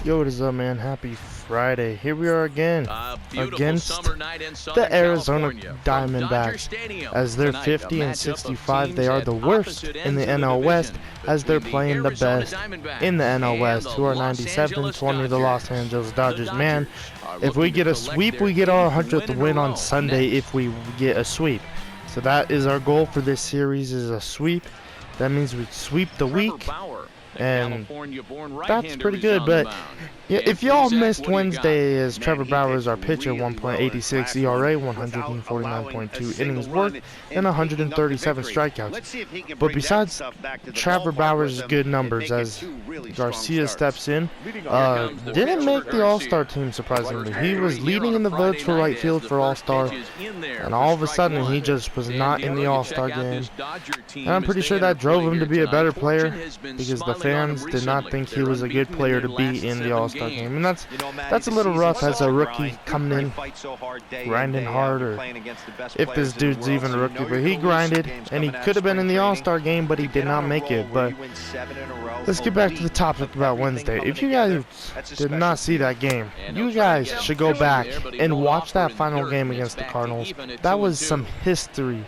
Yo, what is up, man? Happy Friday. Here we are again against the Arizona Diamondbacks. As they're 50 and 65, they are the worst in the NL West, as they're playing the best in the NL West, who are 97-20 the Los Angeles Dodgers. Man, if we get a sweep, we get our 100th win on Sunday if we get a sweep. So that is our goal for this series, is a sweep. That means we sweep the week. And that's pretty good, but yeah, if y'all missed Wednesday, as Trevor Bauer is our pitcher, 1.86 ERA, 149.2 innings worked, and 137 strikeouts. But besides Trevor Bauer's good numbers, as Garcia steps in, didn't make the All-Star team, surprisingly. He was leading in the votes for right field for All-Star, and all of a sudden he just was not in the All-Star game. And I'm pretty sure that drove him to be a better player, because the fans did not think he was a good player to be in the All-Star game, and that's a little rough as a rookie coming in, grinding hard, or if this dude's even a rookie, but he grinded, and he could have been in the All-Star game, but he did not make it. But let's get back to the topic about Wednesday. If you guys did not see that game, you guys should go back and watch that final game against the Cardinals. That was some history.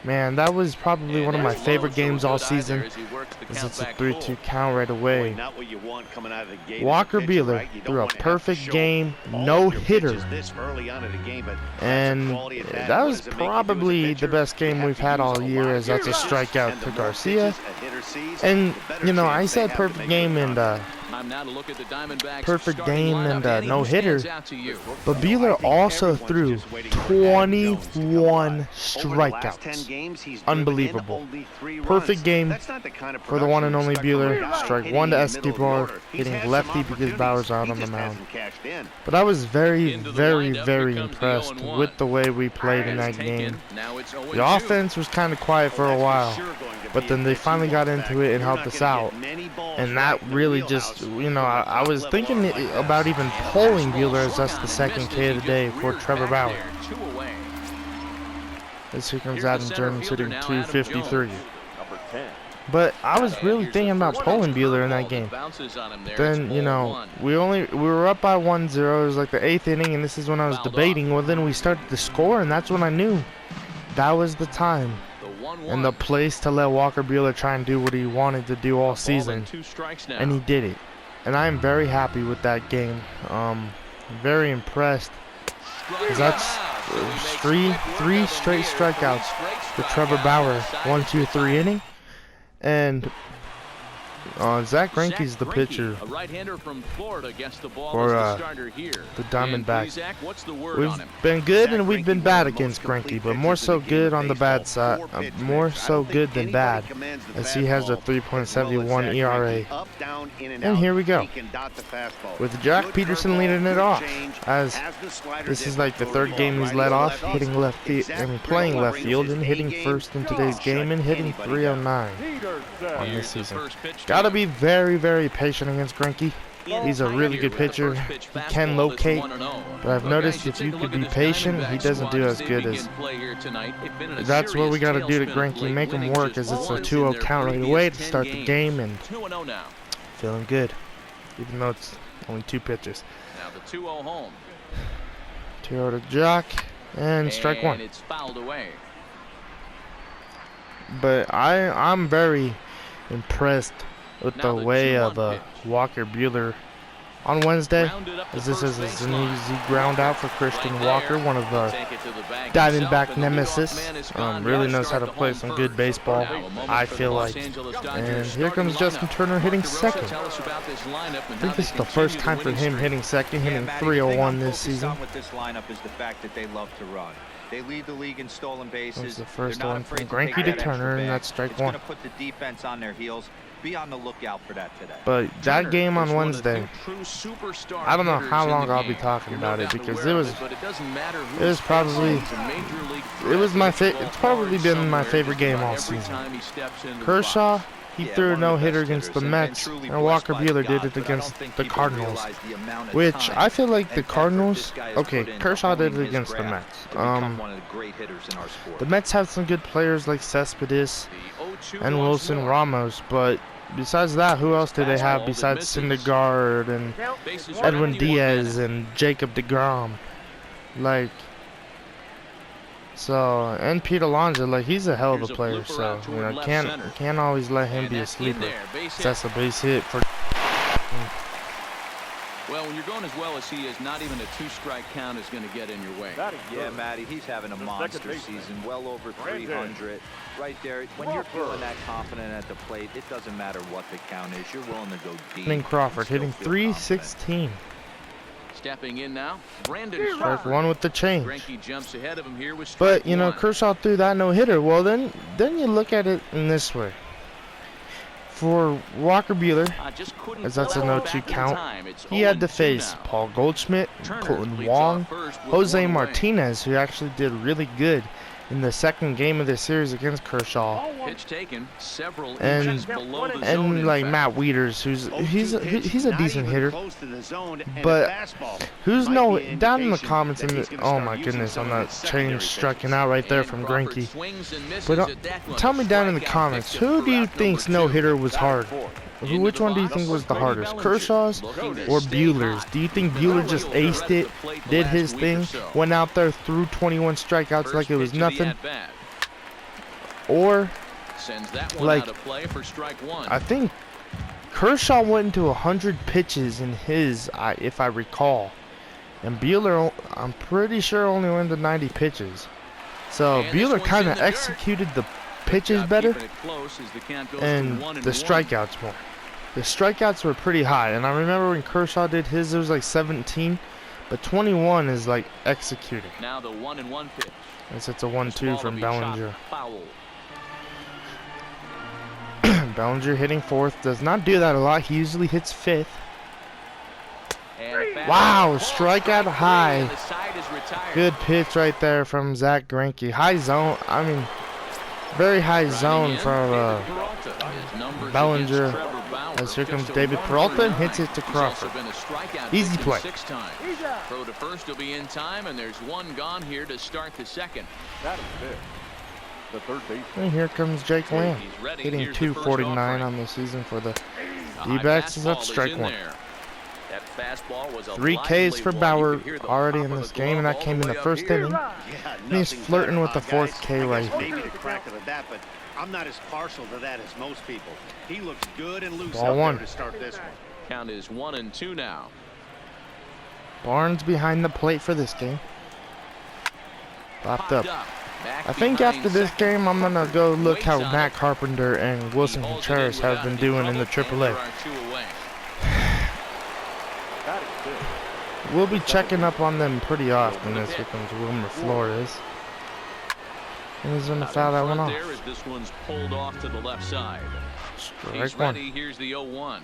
Man, that was probably one of my favorite games all season, as it's a 3-2 count right away. Walker Buehler threw a perfect game, no-hitter, and that was probably the best game we've had all year, as that's a strikeout to Garcia. And, you know, I said perfect game and no-hitter, but Buehler also threw 21 strikeouts. Unbelievable. Perfect game for the one and only Buehler. Strike one to Escobar, hitting lefty because Bauer's out on the mound. But I was very, very impressed with the way we played in that game. The offense was kind of quiet for a while, but then they finally got into it and helped us out. And that really just, you know, I was thinking about even pulling Buehler, as that's the second K of the day for Trevor Bauer. As here comes Adam Jones hitting 253. But I was really thinking about pulling Buehler in that game. Then, you know, we were up by 1-0. It was like the 8th inning, and this is when I was debating. Well, then we started to score, and that's when I knew that was the time and the place to let Walker Buehler try and do what he wanted to do all season, and he did it. And I am very happy with that game. Very impressed, because that's three straight strikeouts for Trevor Bauer. 1-2-3 inning, and Zach Greinke's the pitcher for the Diamondbacks. We've been good and we've been bad against Greinke, but more so good on the bad side. More so good than bad, as he has a 3.71 ERA. And here we go, with Jack Peterson leading it off, as this is like the third game he's led off, hitting left field and playing left field, and hitting first in today's game, and hitting 309 on this season. Gotta be very patient against Greinke. He's a really good pitcher. He can locate, but I've noticed if you could be patient, he doesn't do as good as. That's what we got to do to Greinke, make him work, as it's a 2-0 count right away to start the game, and feeling good, even though it's only 2 pitches. Now the 2-0 home. 2-0 to Jock, and strike one. It's fouled away. But I'm very impressed with the way of Walker Buehler on Wednesday, as this is an easy ground out for Christian Walker, one of the Diamondback nemesis. Really knows how to play some good baseball, I feel like. And here comes Justin Turner hitting second. I think this is the first time for him hitting second, hitting 301 this season. They lead the league in stolen bases. That was the first one from Greinke to Turner, and that's strike one. Put the defense on their heels. Be on the lookout for that today. But that game on Wednesday, I don't know how long I'll be talking about it, because it's probably been my favorite game all season. Kershaw, he threw a no-hitter against the Mets, and Walker Buehler did it against the Cardinals, which I feel like the Cardinals, okay, Kershaw did it against the Mets. The Mets have some good players like Cespedes and Wilson Ramos, but besides that, who else do they have besides Syndergaard and Edwin Diaz and Jacob deGrom? Like, so, and Pete Alonso, like, he's a hell of a player, so, you know, can't always let him be a sleeper. That's a base hit for. Well, when you're going as well as he is, not even a 2-strike count is going to get in your way. Yeah, Matty, he's having a monster season, well over 300. Right there, when you're feeling that confident at the plate, it doesn't matter what the count is. You're willing to go deep. Brandon Crawford hitting 316. Stepping in now, Brandon Strike Crawford. one with the change. Greinke jumps ahead of him here with But you know, one. Kershaw threw that no-hitter. Well, then you look at it in this way. For Walker Buehler, as that's a 0-2 count, he had to face Paul Goldschmidt, Colton Wong, Jose Martinez, who actually did really good in the second game of the series against Kershaw, Pitch taken, several and inches below the zone, like Matt Wieters, who's he's a decent hitter, but who's down in the comments, and oh my goodness, on that change striking out right there from Greinke. But tell me down in the comments, who do you think's no-hitter was hard? Which one do you think was the hardest, Kershaw's or Buehler's? Do you think Buehler just aced it, did his thing, went out there, threw 21 strikeouts like it was nothing? Or, like, I think Kershaw went into 100 pitches in his, if I recall. And Buehler, I'm pretty sure, only went to 90 pitches. So Buehler kind of executed the pitches better and the strikeouts more. The strikeouts were pretty high, and I remember when Kershaw did his, it was like 17, but 21 is like executing. Now the 1-1 pitch. It's a 1-2 from Bellinger. Bellinger hitting fourth, does not do that a lot. He usually hits fifth. Wow, strikeout high. Good pitch right there from Zach Greinke. High zone, I mean, very high zone from Bellinger. As here comes David Peralta and hits it to Crawford. Easy play. Throw to first will be in time, and there's one gone here to start the second. And here comes Jake Lamb, hitting 249 on the season for the D-backs. That's strike one. 3 Ks for Bauer already in this game, and that came in the first inning. And he's flirting with the 4th K right here. I'm not as partial to that as most people. He looks good and loose Ball one. To start this one. Count is 1-2 now. Barnes behind the plate for this game. Popped up. I think after this game, I'm going to go look how Matt Carpenter and Wilson Contreras have been doing in the AAA. We'll be checking up on them pretty often as here comes Wilmer Flores. And he's going to foul that one off. This one's pulled off to the left side. Strike one. Here's the 0-1.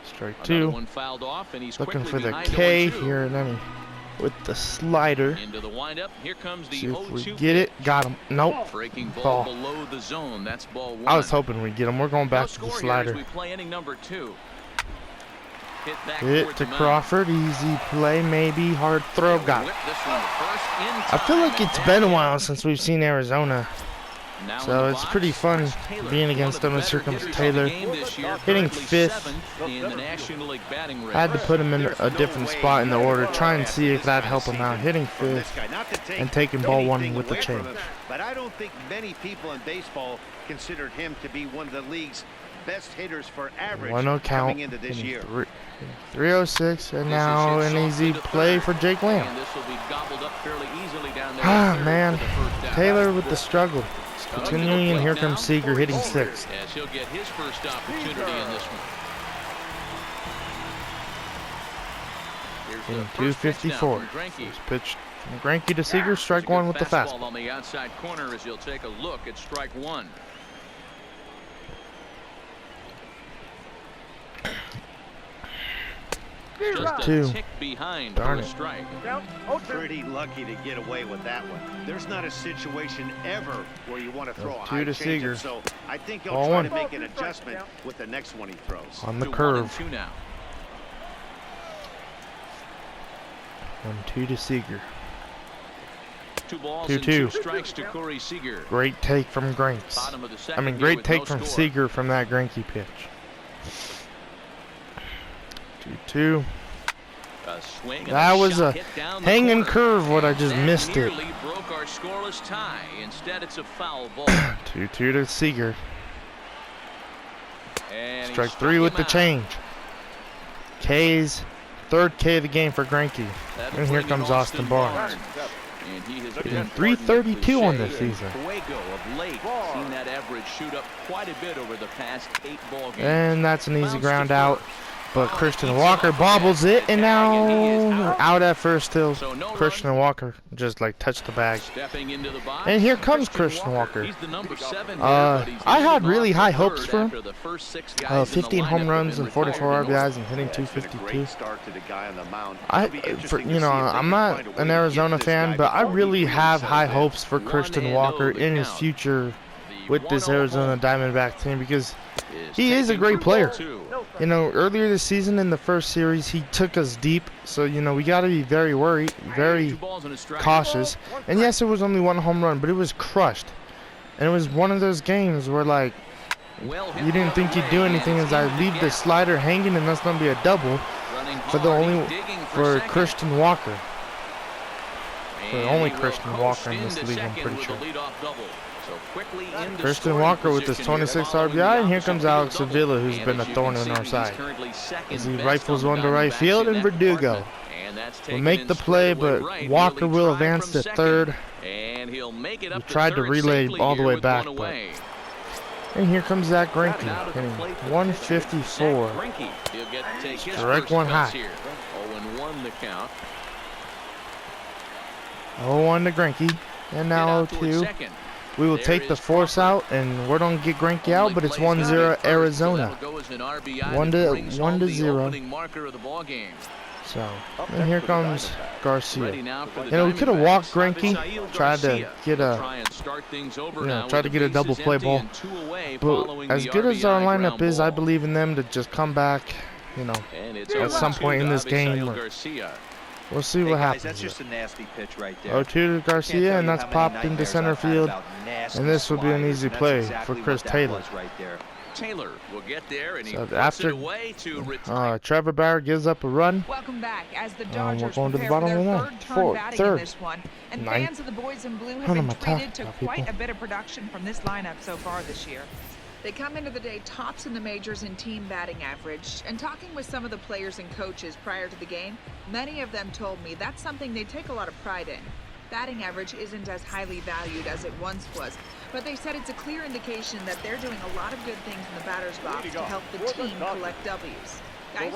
Strike two. One fouled off, and he's looking for the K here, and then with the slider. Into the windup. Here comes the see if we get it. Got him. Nope. Breaking ball below the zone. That's ball one. I was hoping we'd get him. We're going back to the slider. We play inning number 2. Hit to Crawford. Easy play, maybe. Hard throw. Got it. I feel like it's been a while since we've seen Arizona. So it's pretty fun being against them. As here comes Taylor, hitting 5th. Had to put him in a different spot in the order. Try and see if that helped him out. Hitting 5th and taking ball one with the change. But I don't think many people in baseball considered him to be one of the league's best hitters for average 1-0 count. coming into this year. 306, and now an easy play for Jake Lamb. Ah, man. Taylor with the struggle. Continuing, and here comes Seager hitting 6th. As he'll get his first opportunity in this one. In 254. First pitch from Greinke to Seager. Strike one with the fastball. On the outside corner as you'll take a look at strike one. Just a tick behind for a strike. Pretty lucky to get away with that one. There's not a situation ever where you want to throw a high changeup, so I think he'll try to make an adjustment with the next one he throws. On the curve. 1-2 to Seager. 2 balls 2-2. and 2 strikes to Corey Seager. Great take from Granks. Bottom of the I second mean, here great with take no from score. Seager from that Granky pitch. 2-2. A swing and That was shot a hit down the hanging corner. curve, what I And just that missed it. nearly broke our scoreless tie. Instead, it's a foul ball. 2-2 to Seager. And he Strike struck 3 with him the out. change. Third K of the game for Granky. That'll And here bring in comes Austin Barnes. And he has Getting been 332 on this cliche. season. Fuego of late. Seen that average shoot up quite a bit over the past 8 ball games. And that's an easy Bounce ground to out. first. But Christian Walker bobbles it, and now out at first till So no Christian runs. Walker just like touched the bag. Stepping into the box. And here comes Christian Walker. He's the number 7 I here, but he's had leading really off high the hopes third for him. after the first 6 guys in the 15 lineup home have runs been and 44 retired. RBIs and hitting Yeah, it's been a 252. great start to the guy on the mound. It'll be interesting to You know, see if they I'm can not find a way an to Arizona get this fan, guy but I before he really have settles high in. hopes for Christian Walker in his future with this Arizona Diamondback team because he is a great player. You know, earlier this season in the first series, he took us deep. So, you know, we got to be very worried, very cautious. And yes, it was only 1 home run, but it was crushed. And it was one of those games where, like, you didn't think he'd do anything as I leave the slider hanging, and that's going to be a double for Christian Walker. For only Christian Walker in this league, I'm pretty sure. Christian Walker with his 26 RBI, and here comes Alex Avila, who's been a thorn in our side. As he rifles one to right field, and Verdugo will make the play, but Walker will advance to third. He tried to relay all the way back, but... And here comes Zach Greinke, hitting 154. Strike 1 high. 0-1 to Greinke, and now 0-2. We will take the force out, and we're going to get Greinke out, but it's 1-0 Arizona. 1-0. So, and here comes Garcia. You know, we could have walked Greinke, tried to get a double play ball. But as good as our lineup is, I believe in them to just come back, you know, at some point in this game. We'll see what happens. That's just a nasty pitch right there. 0-2 to Garcia, and that's popped into center field. And this will be an easy play for Chris Taylor. Taylor will get there, and he So puts after it away to retire. Trevor Bauer gives up a run. Welcome back as the we're Dodgers going to the prepare for bottom their of the third turn ninth. batting Third. in this one. And Ninth. fans of the boys in blue What have am been I talking treated to about, quite people? a bit of production from this lineup so far this year. They come into the day tops in the majors in team batting average. And talking with some of the players and coaches prior to the game, many of them told me that's something they take a lot of pride in. Batting average isn't as highly valued as it once was, but they said it's a clear indication that they're doing a lot of good things in the batter's box to help the team collect W's. Guys?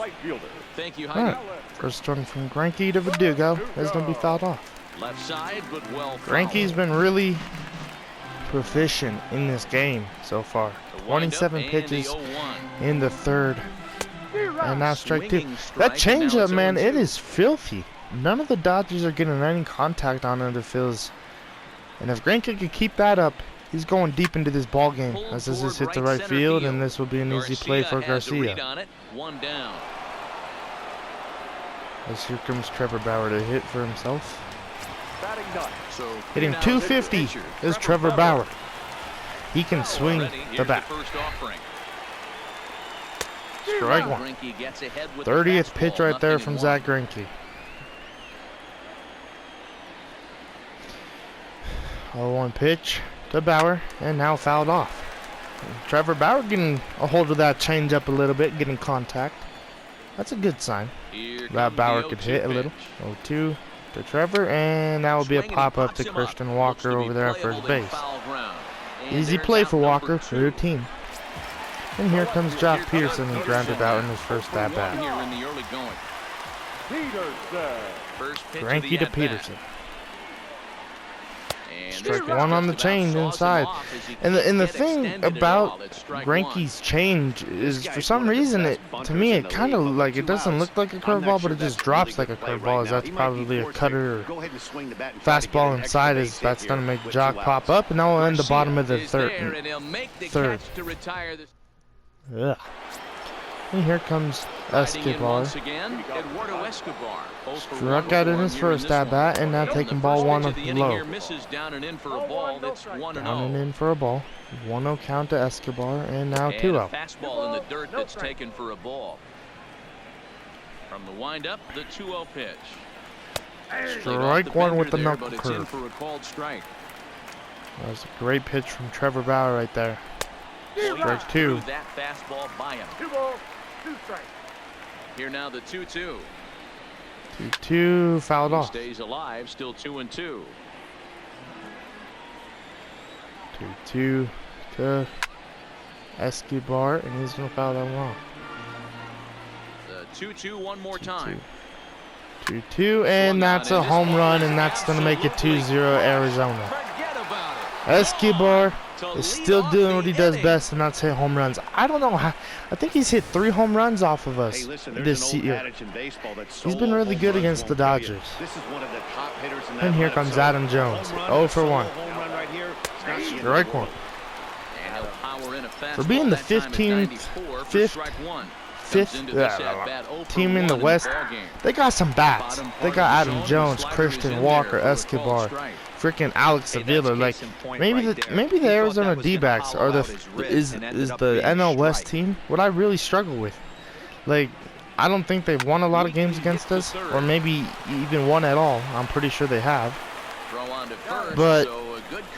Thank you, All Heidi. right. First one from Greinke to Verdugo is going to be fouled off. Left side, but well fouled. Greinke's been really proficient in this game so far. The windup 27 and pitches the 0-1. in the third. And now strike 2. Swinging That strike, and now changeup, it's man, 0-2. it is filthy. None of the Dodgers are getting any contact on it, it feels. And if Greinke could keep that up, he's going deep into this ball game. As this is hit the right field, and this will be an easy play for has the read Garcia. on it. 1 down. As here comes Trevor Bauer to hit for himself. So Hitting now the 250 pitcher, is Trevor Bauer. He can swing Already, the here's bat. first offering. Strike 1. Greinke gets ahead with the 30th pitch fastball, right there nothing from in Zach 1. Greinke. 0-1 pitch to Bauer, and now fouled off. Trevor Bauer getting a hold of that changeup a little bit, getting contact. That's a good sign. Here That comes Bauer the could 0-2 hit a little. pitch. 0-2 to Trevor, and that will be a Swinging, pop-up pops to him up. Christian Looks Walker to be over there at playable first in base. foul ground. And Easy there's play out for number Walker for your 2. team. And here comes Josh Peterson, who grounded out in his first Here at-bat. in the early going. First pitch of Greinke the to at-bat. Peterson. And Strike this 1 on the just about change saws him inside. off as he And the can't thing extend it at about all. It's strike Greinke's change is, for some reason, to me, it kind of like, it doesn't look like a curveball, but it just drops like a curveball, as that's probably a cutter or fastball inside, as that's going to make Jock pop up, and that will end the bottom of the is there, and third. he'll make the Third. catch to retire this. Ugh. And here comes Escobar. Struck out in his first at bat, and now taking ball one low. Down and in for a ball. That's 1-0. Down and in for a ball. 1-0 count to Escobar, and now 2-0. Fastball in the dirt that's taken for a ball. From the windup, the 2-0 pitch. Strike one with the knuckle curve. For a called strike. That was a great pitch from Trevor Bauer right there. Strike two. That fastball by him. 2 balls, 2 strikes. Here now the 2-2. 2-2, fouled off. Stays alive, still 2-2. 2-2 to Escobar, and he's gonna foul that one off. The 2-2 one more time. 2-2, and that's a home run, and that's gonna make it 2-0 Arizona. Escobar is still doing what he does best, and that's hit home runs. I don't know how. I think he's hit 3 home runs off of us this year. He's been really good against the Dodgers. And here comes Adam Jones, 0 for 1. Strike one. For being the 5th team in the West, they got some bats. They got Adam Jones, Christian Walker, Escobar, freaking Alex Avila. Like maybe the Arizona D-backs are is the NL West team what I really struggle with. Like I don't think they've won a lot of games against us, or maybe even one at all. I'm pretty sure they have. But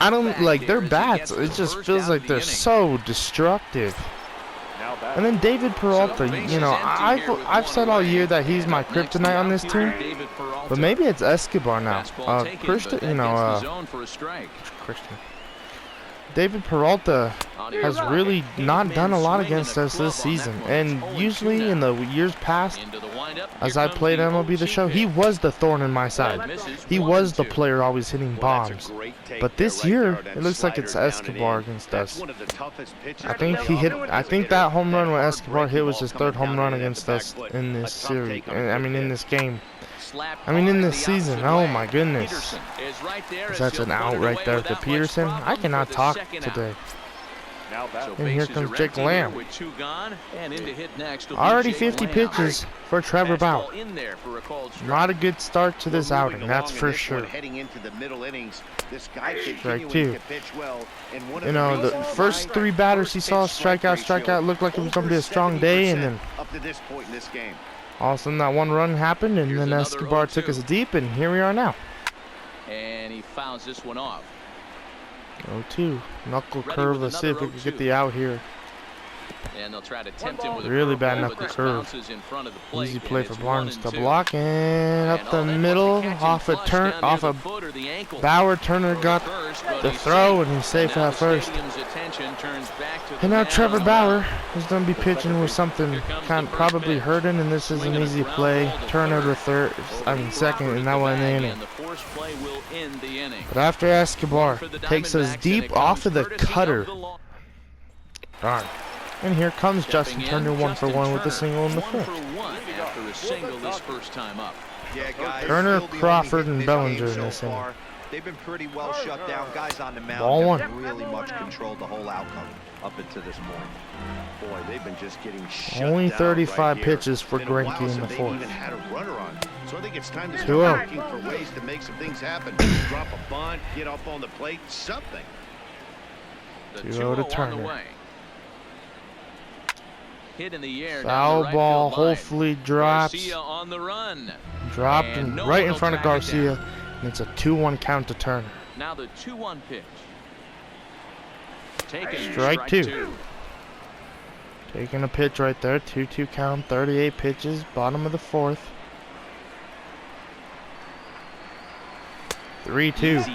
I don't like their bats. It just feels like they're so destructive. And then David Peralta, you know, I've said all year that he's my kryptonite on this team, but maybe it's Escobar now. Christian. David Peralta has really not done a lot against us this season, and usually in the years past, as I played MLB The Show, he was the thorn in my side. He was the player always hitting bombs. But this year, it looks like it's Escobar against us. I think that home run with Escobar hit was his 3rd home run against us in this series. I mean, in this game. I mean, in this season. Oh my goodness. That's an out right there to Peterson. I cannot talk today. And here comes Jake Lamb. Already 50 pitches for Trevor Bauer. Not a good start to this outing, that's for sure. Strike two. You know, the first 3 batters he saw strikeout, looked like it was going to be a strong day, and then all of a sudden that 1 run happened, and then Escobar took us deep, and here we are now. And he fouls this one off. 0-2. Knuckle curve. Let's see if we can get the out here. And they'll try to tempt him with really bad knuckle curve. Easy play for Barnes to block, and up the middle, off a Bauer. Turner got the throw, and he's safe at first. And now Trevor Bauer is going to be pitching with something probably hurting, and this is an easy play. Turner to second, and that will end the inning. But after Escobar takes us deep off of the cutter. Darn. And here comes Justin Turner, 1 for 1 with a single in the 5th. Turner, Crawford, and Bellinger in this inning. They've been pretty well shut down. Guys on the mound Ball 1. have really much controlled the whole outcome up until this point. Boy, they've been just getting shut Only down 35 right pitches for Greinke in the 4th. So I think it's time to 2-0. start looking for ways to make some things happen. Drop a bunt, get up on the plate, something. 2-0 to Turner. Hit in the air. Foul ball, hopefully drops. On the run. Dropped and right in front of Garcia. And it's a 2-1 count to Turner. Now the 2-1 pitch. Strike 2. Taking a pitch right there. 2-2 count, 38 pitches, bottom of the 4th. 3-2.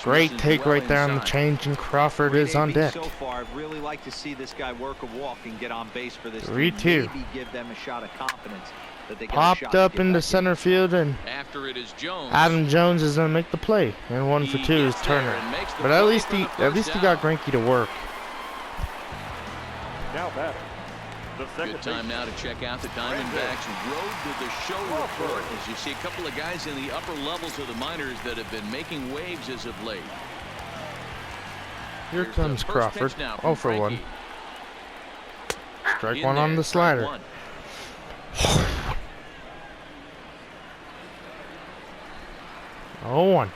Great take right there on the change, and Crawford is on deck. So far, I'd really like to see this guy work a walk and get on base for this 3-2. team. Maybe give them a shot of confidence that they Popped up into center field, and Adam Jones is going to make the play. And 1 for 2 is Turner. But at least he got Greinke to work. Now batter. Good time now to check out the Diamondbacks Road to the Show report, as you see a couple of guys in the upper levels of the minors that have been making waves as of late. Here comes Crawford. 0 for 1. Strike one on the slider. 0-1.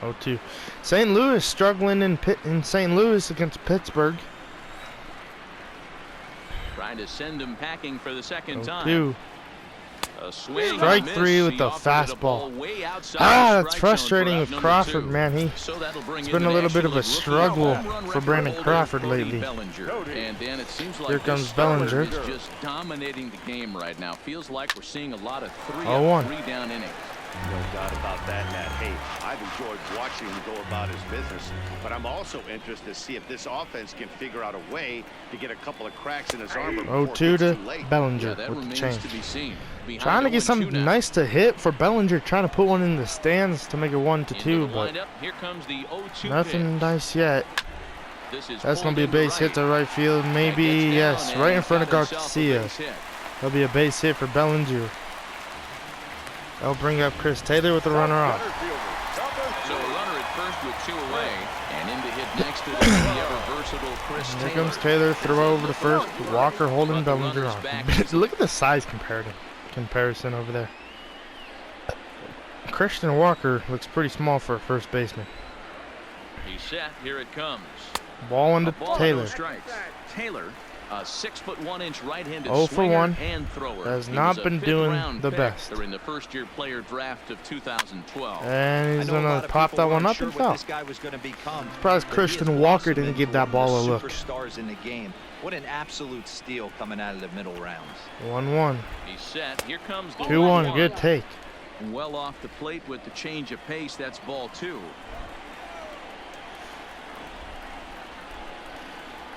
0-2. St. Louis struggling in St. Louis against Pittsburgh. Trying to send him packing for the second time. 0-2. A swing Strike three with the fastball. That's frustrating with Crawford, man. He's been a little bit of a struggle for Brandon Crawford lately. Here comes Bellinger. Just dominating the game right now. Feels like we're seeing a lot of 0-1. 3 down innings. No doubt about that, Matt. Hey, I've enjoyed watching him go about his business, but I'm also interested to see if this offense can figure out a way to get a couple of cracks in his armor. 0-2 to Bellinger with the change. Trying to get something nice to hit for Bellinger, trying to put one in the stands to make it 1-2, but nothing nice yet. That's going to be a base hit to right field, maybe, yes, right in front of Garcia. That'll be a base hit for Bellinger. That'll bring up Chris Taylor with the runner off. So a runner at first with 2 away, and in to hit next to the ever-versatile Chris Taylor. Here comes Taylor, throw over to first. Walker holding Bellinger on. Look at the size comparison over there. Christian Walker looks pretty small for a first baseman. He's set. Here it comes. Ball into Taylor. Taylor, a 6'1" right-handed 0 for 1. and thrower. Has not been doing the best. They're in the first-year player draft of 2012. And he's gonna pop that one up and foul. Surprised Christian Walker didn't give that ball a look. Superstars in the game. What an absolute steal coming out of the middle rounds. 1-1. He's set. Here comes the 2-1. Good take. Well off the plate with the change of pace. That's ball 2.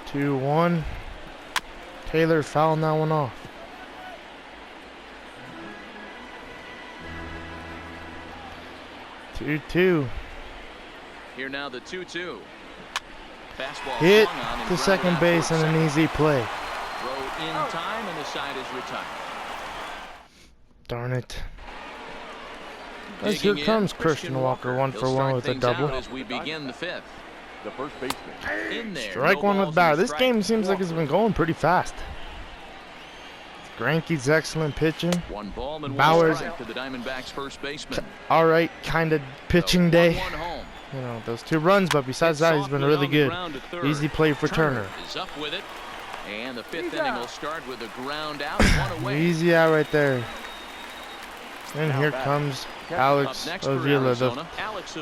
2-1. Taylor fouling that one off. 2-2. Here now the 2-2. Fastball hit to second base and an easy play. Throw in time and the side is retired. Darn it. As here comes Christian Walker, 1 for 1 with a double. As we begin the 5th. The first baseman. In there. Strike one with batter. This game seems like it's been going pretty fast. Greinke's excellent pitching. Bauer's to the Diamondbacks first baseman. Alright, kind of pitching day. You know, those 2 runs, but besides that, he's been really good. Easy play for Turner. Is up with it, and the 5th inning will start with a ground out, 1 away. Easy out right there. And here comes Alex Avila,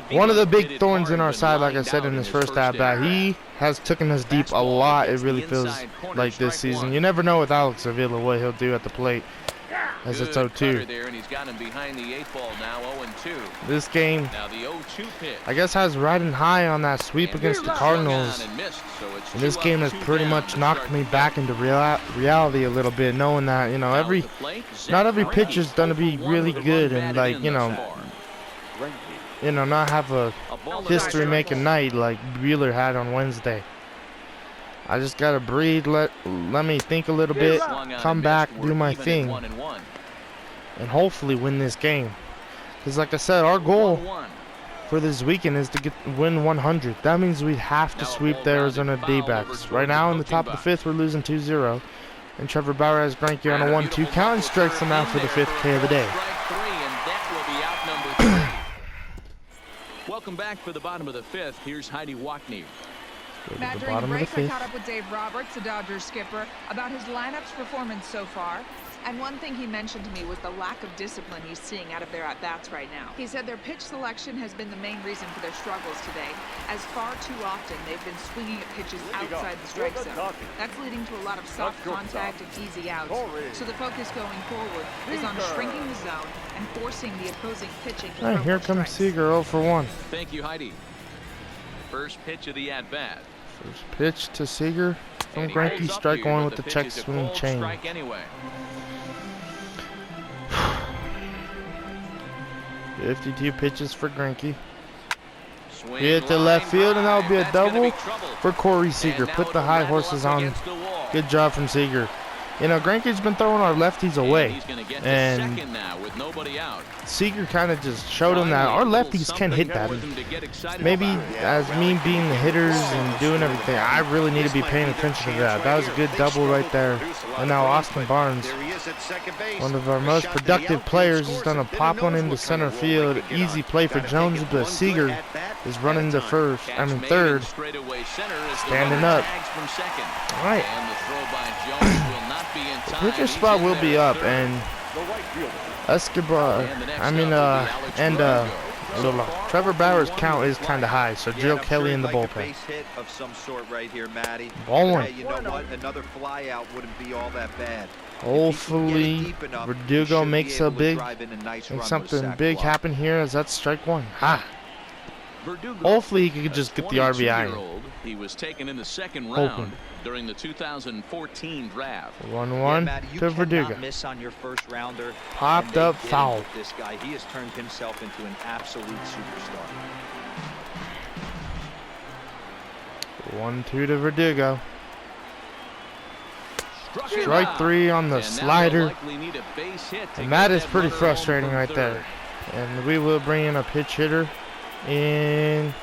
one of the big thorns in our side, like I said in his first at-bat. He has taken us deep a lot, it really feels like this season. You never know with Alex Avila what he'll do at the plate, as it's 0-2. This game, I guess, has riding high on that sweep against the Cardinals. And this game has pretty much knocked me back into reality a little bit, knowing that, you know, not every pitcher's gonna be really good and, like, you know, not have a history-making night like Wheeler had on Wednesday. I just gotta breathe, let me think a little bit, come back, do my thing, and hopefully win this game. Because, like I said, our goal for this weekend is to win 100. That means we have to sweep the Arizona D-backs. Right now, in the top of the 5th, we're losing 2-0. And Trevor Bauer has Greinke on a 1-2 count and strikes him out for the 5th K of the day. Welcome back for the bottom of the 5th. Here's Heidi Wackney. Matt, during the break, I caught up with Dave Roberts, the Dodgers skipper, about his lineup's performance so far. And one thing he mentioned to me was the lack of discipline he's seeing out of their at-bats right now. He said their pitch selection has been the main reason for their struggles today, as far too often they've been swinging at pitches outside the strike zone. That's leading to a lot of soft contact and easy outs. So the focus going forward is on shrinking the zone and forcing the opposing pitching to Alright, here comes Seager, 0 for 1. Thank you, Heidi. First pitch of the at-bat. First pitch to Seager from Greinke, strike 1 with the check swing chain. Anyway. 52 pitches for Greinke. Hit to left field, and that will be a double for Corey Seager. Put the high horses on. Good job from Seager. You know, Greinke's been throwing our lefties away, and Seager kind of just showed him that our lefties can hit that. Maybe as me being the hitters and doing everything, I really need to be paying attention to that. That was a good double right there. And now Austin Barnes, one of our most productive players, is going to pop one into center field. Easy play for Jones, but Seager is running to third, standing up. All right. The pitcher spot will be up, and Escobar, Trevor Bauer's count is kind of high, so Joe Kelly in the bullpen. Ball one. You know what? Another fly out wouldn't be all that bad. Hopefully, Verdugo makes something big happen here, as that's strike one. Hopefully, he could just get the RBI. He was taken in the second round during the 2014 draft. 1-1 to Verdugo. Miss on your first rounder. Popped up foul. This guy, he has turned himself into an absolute superstar. 1-2 to Verdugo. Strike three on the slider. And that is pretty frustrating right there. And we will bring in a pitch hitter in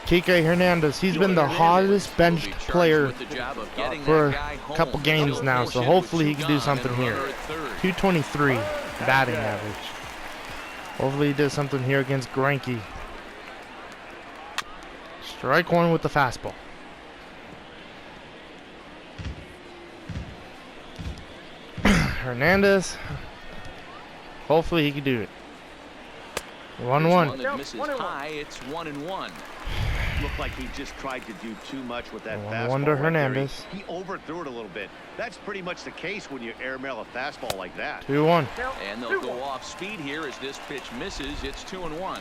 Kike Hernandez. He's been the hottest benched player for a couple games now, so hopefully he can do something here. 223 batting average. Hopefully he does something here against Greinke. Strike one with the fastball. Hernandez. Hopefully he can do it. 1-1. It's 1-1. Looked like he just tried to do too much with that fastball. 1-1 to Hernandez. He overthrew it a little bit. That's pretty much the case when you airmail a fastball like that. 2-1. And they'll go off speed here as this pitch misses. It's 2-1.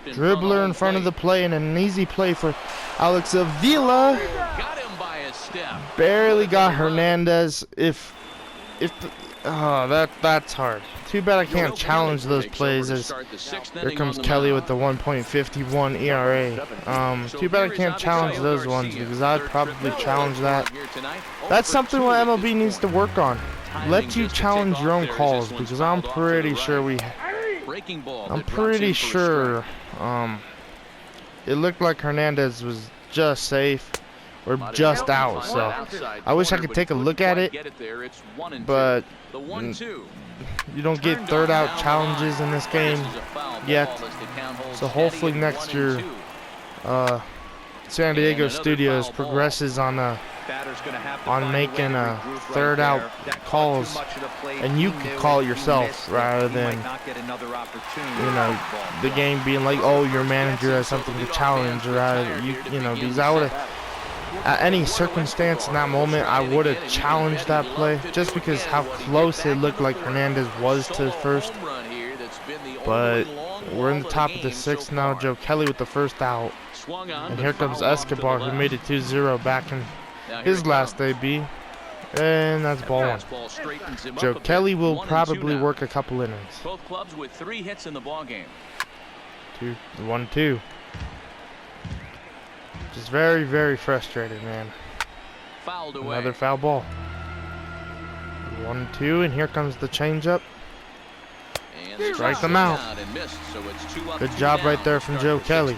Dribbler in front of the play, and an easy play for Alex Avila. Got him by a step. Barely got Hernandez. That's hard. Too bad I can't challenge those plays, as here comes Kelly with the 1.51 ERA. Too bad I can't challenge those ones, because I'd probably challenge that. That's something what MLB needs to work on. Let you challenge your own calls, because I'm pretty sure it looked like Hernandez was just safe or just out, so I wish I could take a look at it, but you don't get third out challenges in this game yet, so hopefully next year San Diego Studios progresses on making third out calls, and you can call it yourself rather than the game being like, oh, your manager has something to challenge, or because I would have, at any circumstance in that moment, I would have challenged that play, just because how close it looked like Hernandez was to first. But we're in the top of the sixth now. Joe Kelly with the first out, and here comes Escobar, who made it 2-0 back in his last AB, and that's ball one. Joe Kelly will probably work a couple innings. Both clubs with 3 hits in the ball game. 1-2. Just very, very frustrated, man. Another foul ball. 1-2, and here comes the changeup. Strike them out. Good job right there from Joe Kelly.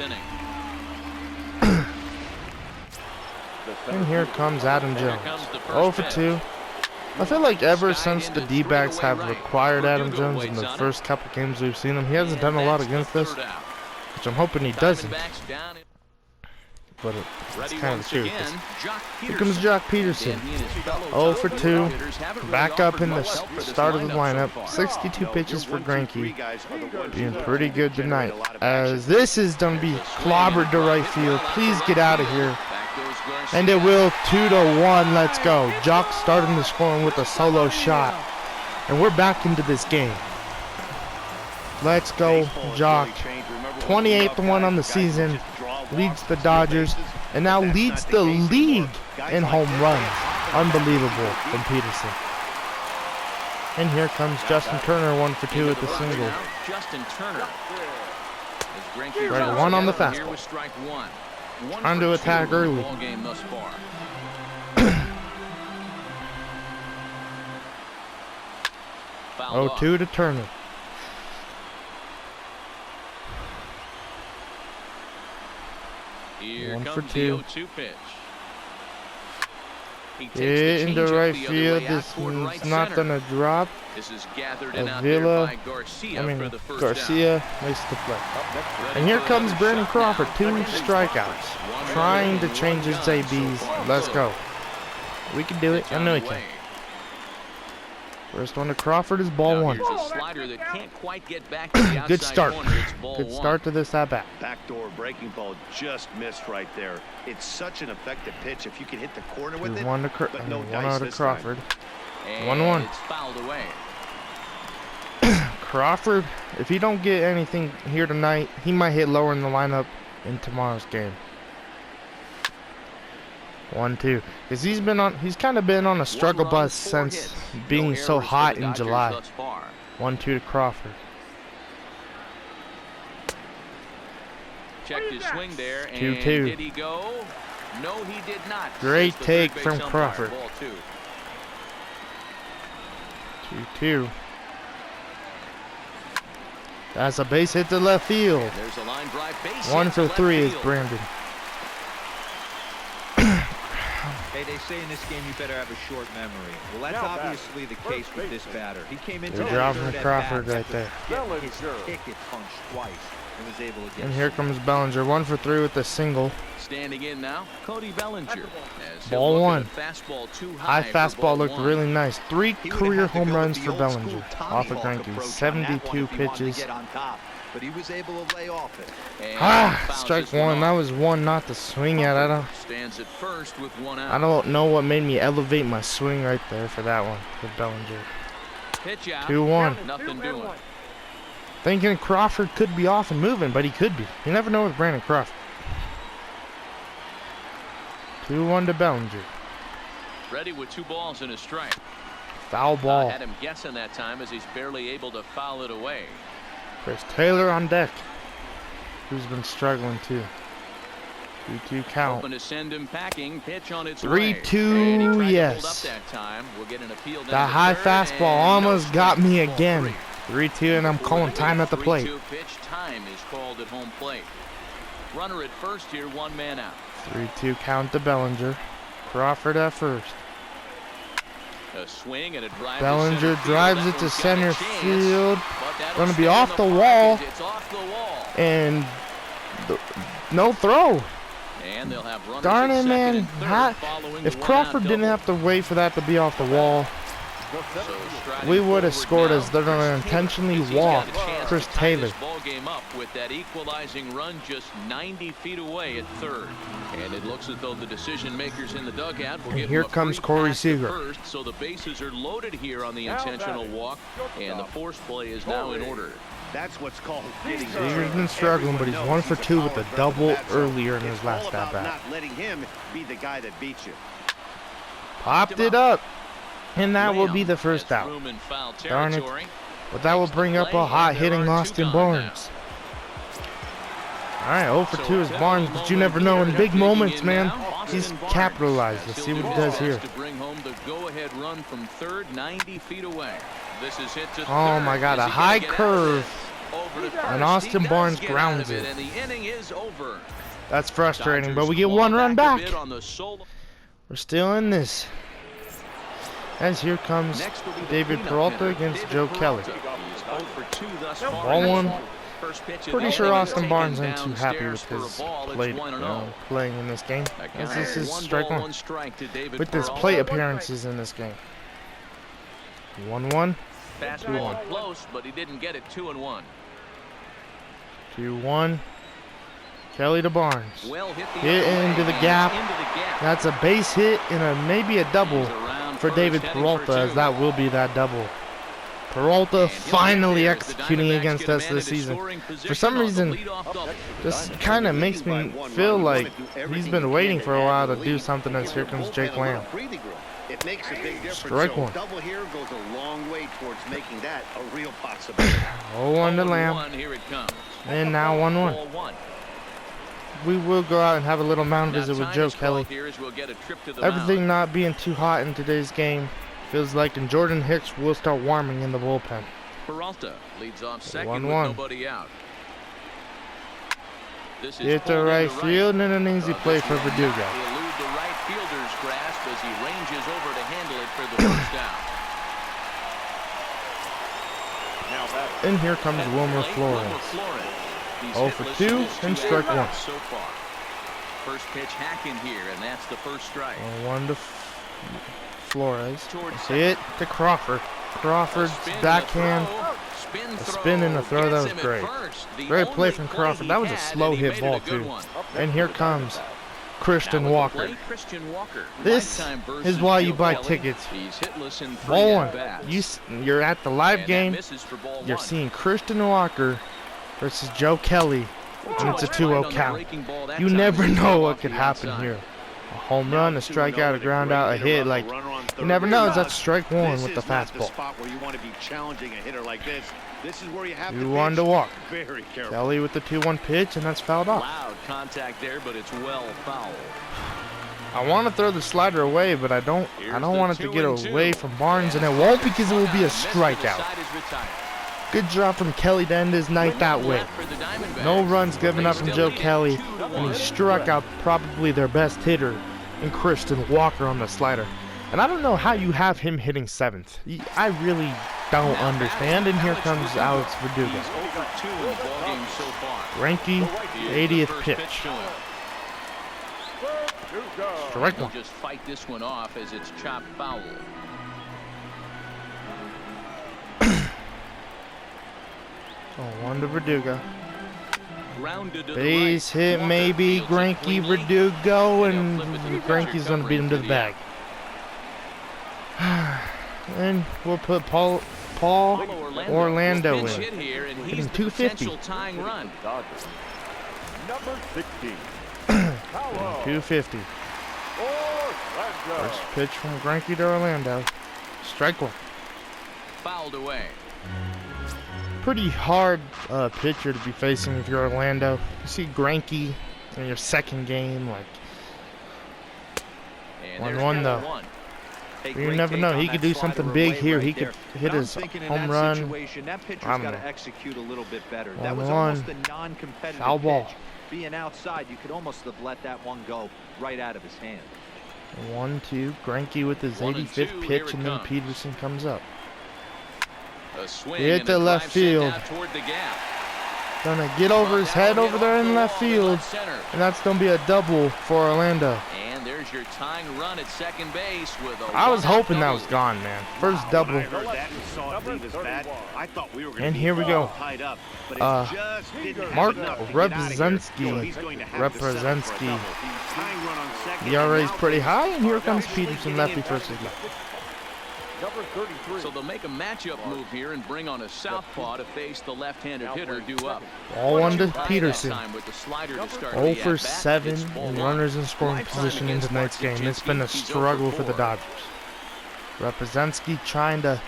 And here comes Adam Jones. 0 for 2. I feel like ever since the D-backs have required Adam Jones in the first couple games we've seen him, he hasn't done a lot against us, which I'm hoping he doesn't. But it's kind of the truth. Here comes Jock Peterson. 0 for 2. Back up in the start of the lineup. 62 pitches for Greinke. Being pretty good tonight. As this is going to be clobbered to right field. Please get out of here. And it will. 2-1. Let's go. Jock starting the scoring with a solo shot. And we're back into this game. Let's go, Jock. 28th one on the season. Leads the Dodgers, and now leads the league in home runs. Unbelievable from Peterson. And here comes Justin Turner, 1 for 2 with the single. Justin Turner. Strike one on the fastball. Trying to attack early. Ball game thus far. 0-2 to Turner. Here 1 for comes 2. the 0-2 pitch. He takes Hit into changeup right the other field. way out This toward one's right not center. gonna drop. This is gathered in out Avila, there by Garcia for the first down. Garcia makes the play. Ready And here for comes another Brandon shot Crawford, now. 2 Brandon strikeouts, Crawford. trying to One change his gun so ABs. far. Let's go. We can do it. Pitch I on know the we can. way. First one to Crawford is ball Now 1. here's a slider that can't quite get back to the outside Good start. corner. It's ball Good 1. start to this at bat. Backdoor breaking ball just missed right there. It's such an effective pitch if you can hit the corner with it. 2-1 to but no 1 dice out of this time. Crawford. And 1-1. It's fouled away. Crawford, if he don't get anything here tonight, he might hit lower in the lineup in tomorrow's game. 1-2, because he's kind of been on a struggle One run, bus 4 since hits. being No so errors for hot the in Dodgers July. thus far. 1-2 to Crawford. Checked his swing there, and 2-2. did he go? No, he did not. Great Says the take third from base umpire. Crawford. Ball 2. 2-2. That's a base hit to left field. There's a line drive base 1 hit for to left 3 is field. Brandon. Hey, they say in this game you better have a short memory. Well, that's obviously the case with this batter. He came into They're the dropping third at Crawford bat right after there. getting his ticket punched twice and was able to get. And here comes Bellinger, 1 for 3 with the single. Standing in now, Cody Bellinger. As Ball he'll look 1. at a fastball too high High for fastball ball looked 1. really nice. 3 He would career have to home go with runs the for old Bellinger school off of Tomahawk Greinke. approach on that one 72 if he wanted to pitches. get on top, but he was able to lay off it. And fouls Strike this 1. That off. was 1 not to swing at. Stands at first with 1 out. I don't know what made me elevate my swing right there for that one with Bellinger. Pitch out. 2-1. Nothing doing. Thinking Crawford could be off and moving, but he could be. You never know with Brandon Crawford. 2-1 to Bellinger. Ready with 2 balls and a strike. Foul ball. Had him guessing that time as he's barely able to foul it away. Chris Taylor on deck, who's been struggling too. 3-2 count. Hoping to send him packing. Pitch on its 3-2, way. And he tried to hold up yes. that time. We'll get an appeal down That to high third, fastball and no almost got strikes. me Ball again. 3-2, and I'm calling time at the plate. 3-2 pitch. Time is called at home plate. Runner at first here, 1 man out. 3-2 count to Bellinger. Crawford at first. A swing and a drive. Bellinger to drives center it to field. That center one's got a chance, field. but that'll Gonna be stay off in the pocket. wall. It's off the wall. And no throw. And they'll have runners Darn at it, second man. and third Hot. following the If one-out Crawford didn't double. have to wait for that to be off the wall, So striding we would have forward scored now, as they're going to Chris intentionally Taylor, 'cause he's walk got a chance Chris to tie Taylor. this ball game up with that equalizing run just 90 feet away at third. And it looks as though the decision makers in the dugout will And give here him a comes free Corey pass to Seager. first, so the bases are loaded here on the intentional walk, and the force play is now in order. That's what's called getting Seager's been struggling, but he's 1 for 2 with a double earlier in his last at bat. Not letting him be the guy that beats you. Popped it up, and that will be the first out. Room in foul Darn it. territory. But that will bring up a hot hitting Austin Barnes. All right, 0 for 2 is Barnes, but you never know in big moments, man. He's capitalized. Let's see what he does here. To bring home the go-ahead run from third, 90 feet away. This is hit to Oh third. my God, Is a he high gonna get out of curve, this? Over to first. and Austin He does Barnes get out grounds of it. And the inning is over. That's frustrating, but Dodgers we get claw 1 run a back. bit on the solo. We're still in this. As here comes Next will be the David cleanup Peralta hitter, against David Joe Peralta. Kelly. He's 0 for 2 thus far. Ball 1. First pitch of Pretty the sure inning, Austin taken Barnes ain't too happy downstairs with for a his ball. It's play, 1-0. playing in this game. That As counts this as is one strike ball, 1. one strike to David With his Peralta. plate appearances in this game. 1-1, Fastball close, but he didn't get it. 2-1. 2-1. Kelly to Barnes. Well hit the Hit other way, into the and gap. into the gap. That's a base hit and maybe a double He's around for first, David heading Peralta, for as 2. that will be that double. Peralta And he'll get finally there as the executing Diamondbacks against get a us man this into season. scoring For position some on the reason, leadoff double. this kind of makes me feel like he's been waiting for a while to do something as here comes Jake Lamb. It makes a big difference. Strike so 1. double here goes a long way towards making that a real possibility. 0-1 to 0-1, Lamb. here it comes. And now 1-1. Ball 1. we will go out and have a little mound visit with Joe Kelly. Everything not being too hot in today's game. Feels like and Jordan Hicks will start warming in the bullpen. Peralta leads off second with nobody out. Hit the right field and an easy play for Verdugo. Elude the right fielder's grasp as he ranges over to handle it for the first down. And here comes Wilmer Flores. 0 for 2 and strike 1. So far. First pitch hacking here, and that's the first strike. 1 to Flores. Hit to Crawford. Crawford's backhand. A spin and a throw, that was great. Great play from Crawford. That was a slow hit ball too. And here comes Christian Walker. This is why you buy tickets. Ball 1. You're at the live game. You're seeing Christian Walker versus Joe Kelly, and it's a 2-0 count. You never know what could happen here. A home run, a strikeout, a ground out, a hit. Like, you never know. That's strike 1 with the fastball. 2-1 to Walker. Kelly with the 2-1 pitch, and that's fouled off. Loud contact there, but it's well fouled. I want to throw the slider away, but I don't want it to get away from Barnes, and it won't because it will be a strikeout. Good job from Kelly to end his night that way. No runs given up from Joe Kelly, and he struck out probably their best hitter in Christian Walker on the slider. And I don't know how you have him hitting 7th. I really don't understand. And here comes Alex Verdugo. Greinke, 80th pitch. Strike 1. Just fight this one off as it's chopped foul. So 1 to Verdugo. Base hit maybe. Greinke, Verdugo, and Greinke's going to beat him to the bag. And we'll put Paul Orlando in. Hitting 250. Number 16. 250. First pitch from Greinke to Orlando. Strike 1. Fouled away. Pretty hard pitcher to be facing if you're Orlando. You see Greinke in your second game, like 1-1 though. You never know. He could do something big here. He could hit his home run. I don't know. 1-1. Foul ball. Being outside, you could almost have let that one go right out of his hand. 1-2. Greinke with his 85th pitch, and then Peterson comes up. Hit the left field. Gonna get over his head over there in left field, and that's gonna be a double for Orlando. And there's your tying run at second base with a I was hoping that was gone, man. First double. And here we go. Mark Represensky. ERA is pretty high, and here comes Peterson, lefty versus lefty. So they'll make a matchup move here and bring on a southpaw to face the left-handed hitter due up. All 1 to Peterson. 0 for 7 and runners in scoring position in tonight's game. It's been a struggle for the Dodgers. Represensky trying to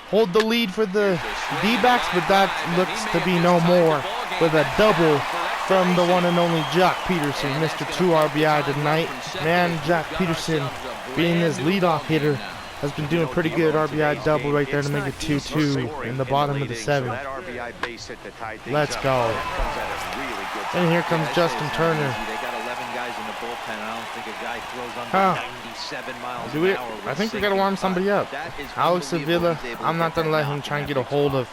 hold the lead for the D-backs, but that looks to be no more with a double from the one and only Jock Peterson. Mr. 2 RBI tonight. Man, Jock Peterson being his leadoff hitter has been doing pretty good. RBI double right there to make it 2-2 in the bottom of the 7th. Let's go. And here comes Justin Turner. They got 11 guys in the bullpen, and I don't think a guy throws under 97 miles an hour. I think we got to warm somebody up. Alex Avila, I'm not going to let him try and get a hold of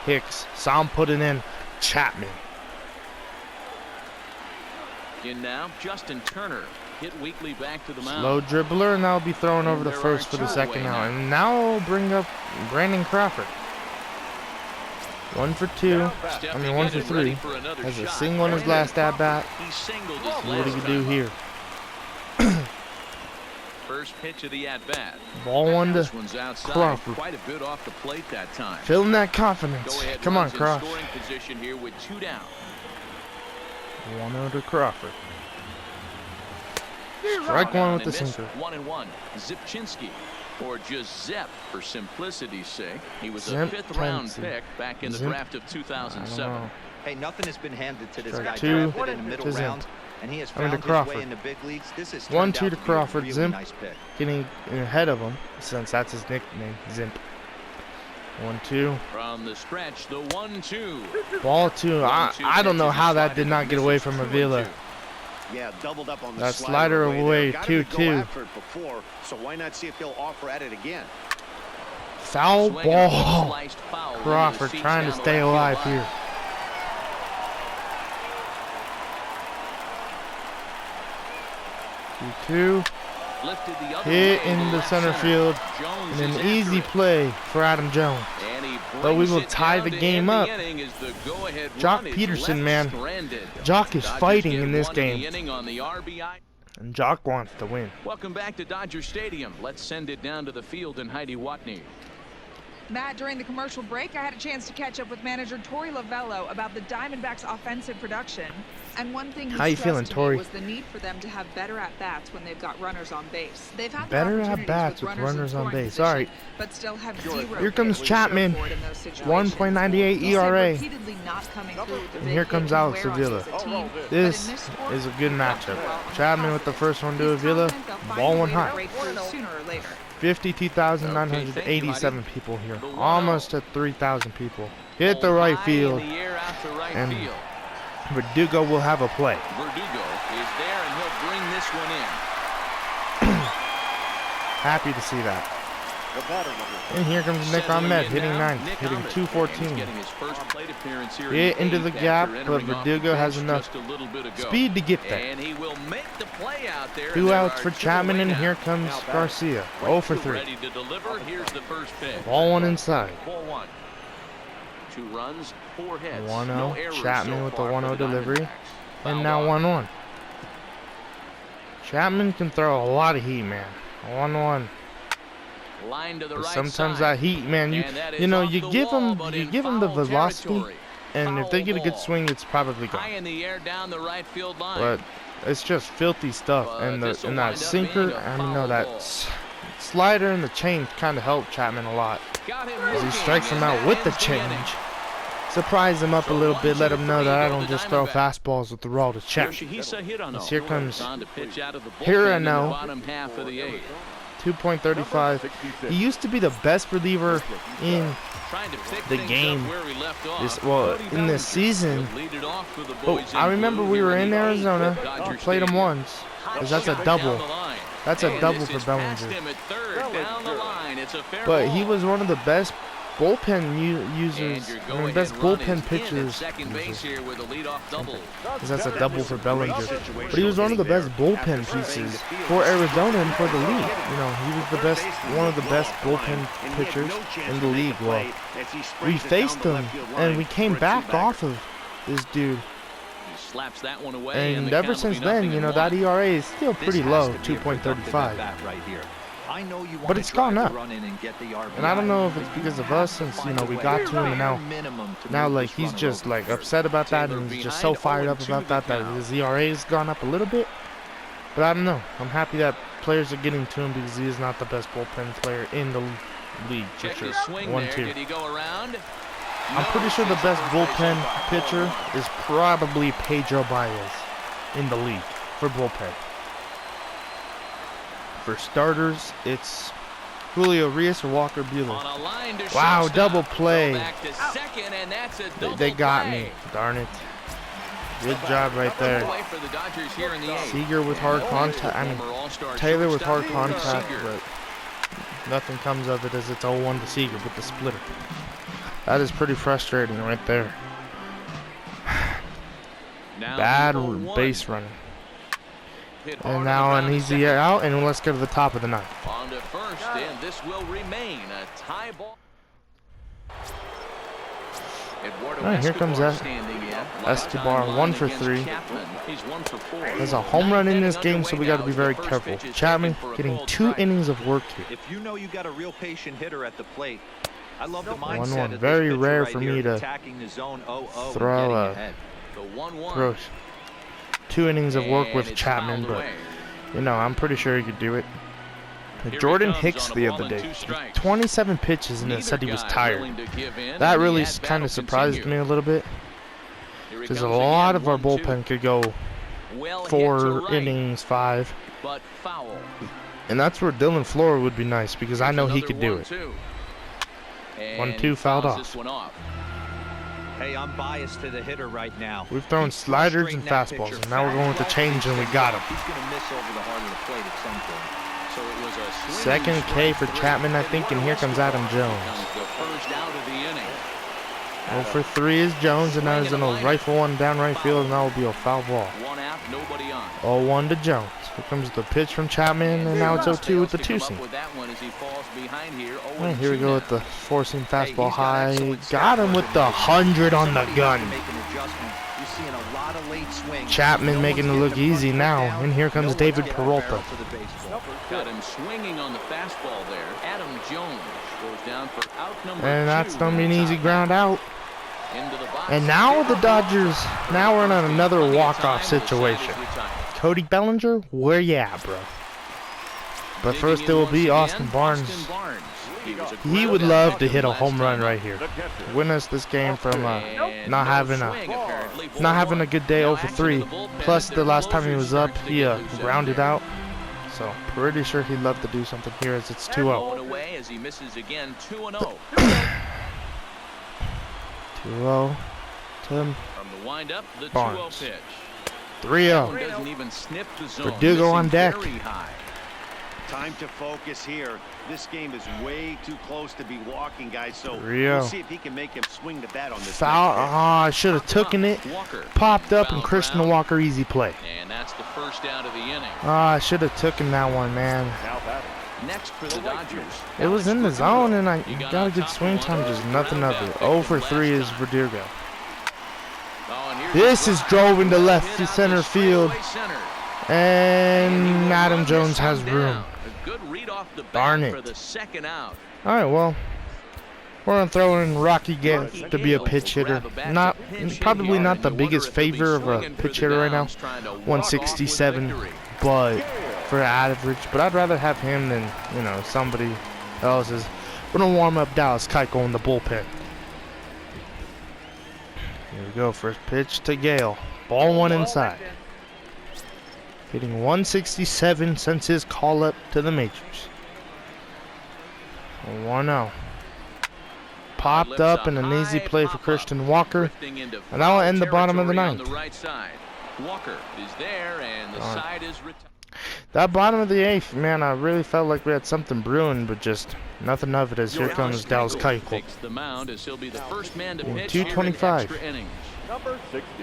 Hicks, so I'm putting in Chapman. In now, Justin Turner. Hit weakly back to the mound. Slow dribbler, and that'll be thrown over the first for the second out. And now we'll bring up Brandon Crawford. 1 for 2. 1 for 3. Has a single in his last at bat. What do you do here? First pitch of the at bat. Ball 1 to Crawford. Quite a bit off the plate that time. Feeling that confidence. Come on, Crawford. Scoring position here with 2 down. 1-0 to Crawford. Strike 1 with the sinker. 1-1. Zipchinski, or just Zep for simplicity's sake. He was a 5th round pick back in the draft of 2007. Hey, nothing has been handed to this guy. Two Drafted in the middle round, and he has found his way in the big leagues. This is 1-2 to Crawford. Really Zimp nice pick. getting ahead of him, since that's his nickname, Zimp. 1-2. From the stretch, the 1-2. Ball 2. I don't know how that did not get away from Avila. Yeah, doubled up on the That slider away, 2-2. So why not see if he'll offer at it again? Foul ball. Crawford trying to stay alive here. 2-2. Hit in the center field. And an easy play for Adam Jones. But we will tie the game up. Jock Peterson, man. Jock is fighting in this game. And Jock wants to win. Welcome back to Dodger Stadium. Let's send it down to the field and Heidi Watney. Matt, during the commercial break, I had a chance to catch up with manager Torey Lovello about the Diamondbacks' offensive production. And one thing he stressed to me was the need for them to have better at-bats when they've got runners on base. They've had better at-bats with runners on base. All right. But still have zero. Here comes Chapman. 1.98 ERA. And here comes Alex Avila. This is a good matchup. Chapman with the first one to Avila. Ball one high. 52,987 people here. Almost at 3,000 people. Hit the right field. And Verdugo will have a play. Verdugo is there and he'll bring this one in. Happy to see that. And here comes Nick Ahmed hitting 9th, hitting 214. Hit into the gap, but Verdugo has enough speed to get there. And he will make the play out there. 2 outs for Chapman, and here comes Garcia. 0 for 3. Ready to deliver. Here's the first pitch. Ball 1 inside. Ball 1. 2 runs, 4 hits. 1-0. Chapman with the 1-0 delivery. And now 1-1. Chapman can throw a lot of heat, man. 1-1. Line to the right sometimes side. that heat, man, you give them the velocity, and if they get a good swing, it's probably gone. High in the air down the right field line. But it's just filthy stuff, and that sinker, that slider and the change kind of helped Chapman a lot, as he strikes him out with the change. Surprise him up a little bit, let him know that I don't just throw fastballs with the roll to check. As here comes Hirano. 2.35. He used to be the best reliever in the game. In this season. Oh, I remember we were in Arizona. We played him once. Because that's a double. That's a double for Bellinger. But he was one of the best bullpen users, best bullpen pitchers. Because that's a double for Bellinger. But he was one of the best bullpen pieces for Arizona and for the league. He was the best, one of the best bullpen pitchers in the league. Well, we faced him and we came back off of this dude. And ever since then, that ERA is still pretty low, 2.35. But it's gone up. And I don't know if it's because of us, since we got to him, and now like he's just like upset about that, and he's just so fired up about that his ERA has gone up a little bit. But I don't know. I'm happy that players are getting to him, because he is not the best bullpen player in the league for sure. 1-2. I'm pretty sure the best bullpen pitcher is probably Pedro Baez in the league for bullpen. For starters, it's Julio Urias or Walker Buehler. Wow, double play. They got me. Darn it. Good job right there. Seager with hard contact. Taylor with hard contact, but nothing comes of it, as it's 0-1 to Seager with the splitter. That is pretty frustrating right there. Bad base running. And now an easy out, and let's go to the top of the ninth. On to first, and this will remain a tie ball. Right, here comes Escobar, 1 for 3. There's a home run in this game, so we got to be very careful. Chapman getting 2 innings of work here. If you know you got a real patient hitter at the plate, I love the mindset. 1-1. Very rare for me to throw 2 innings of work with Chapman, but I'm pretty sure he could do it. Jordan Hicks the other day, 27 pitches, and it said he was tired. That really kind of surprised me a little bit. Because a lot of our bullpen could go 4 innings, 5. But foul. And that's where Dylan Flora would be nice, because I know he could do it. 1-2 fouled off. Hey, I'm biased to the hitter right now. We've thrown sliders and fastballs, and now we're going with the change, and we got him. He's going to miss over the heart of the plate at some point. So it was a second K for Chapman, I think, and here comes Adam Jones. The first out of the inning. 0 for 3 is Jones, and now he's going to rifle one down right field, and that will be a foul ball. 1 out, nobody on. 0-1 to Jones. Here comes the pitch from Chapman, and now it's 0-2 with the 2-seam. And here we go with the 4-seam fastball high. Got him with the 100 on the gun. Chapman making it look easy now, and here comes David Peralta. Got him swinging on the fastball there. Adam Jones goes down for out number 2. And that's going to be an easy ground out. And now the Dodgers, now we're in another walk-off situation. Cody Bellinger, where you at, bro? But first it will be Austin Barnes. He would love to hit a home run right here. Win us this game from not having a good day 0 for 3. Plus the last time he was up, he grounded out. So pretty sure he'd love to do something here as it's 2-0. 2-0 to Barnes. 3-0. Verdugo on deck. Time to focus here. This game is way too close to be walking, guys. So we'll see if he can make him swing the bat on this. Foul. I should have taken it. Popped up, and Christian Walker easy play. And that's the first out of the inning. I should have taken that one, man. Next for the Dodgers. It was in the zone, and I got a good swing time, just nothing of it. 0 for 3 is Verdugo. This is drove into left center field, and Adam Jones has room. Darn it. All right, well, we're gonna throw in Rocky Gant to be a pitch hitter. Probably not the biggest favor of a pitch hitter right now. 167, but for average. But I'd rather have him than somebody else. We're gonna warm up Dallas Keuchel in the bullpen. Here we go, first pitch to Gale. Ball 1 inside. Hitting 167 since his call up to the majors. 1-0. Popped up and an easy play for Christian Walker. And that will end the bottom of the 9th. Walker is there, and the side is that bottom of the 8th, man, I really felt like we had something brewing, but just nothing of it as here comes Dallas Keuchel. In 225.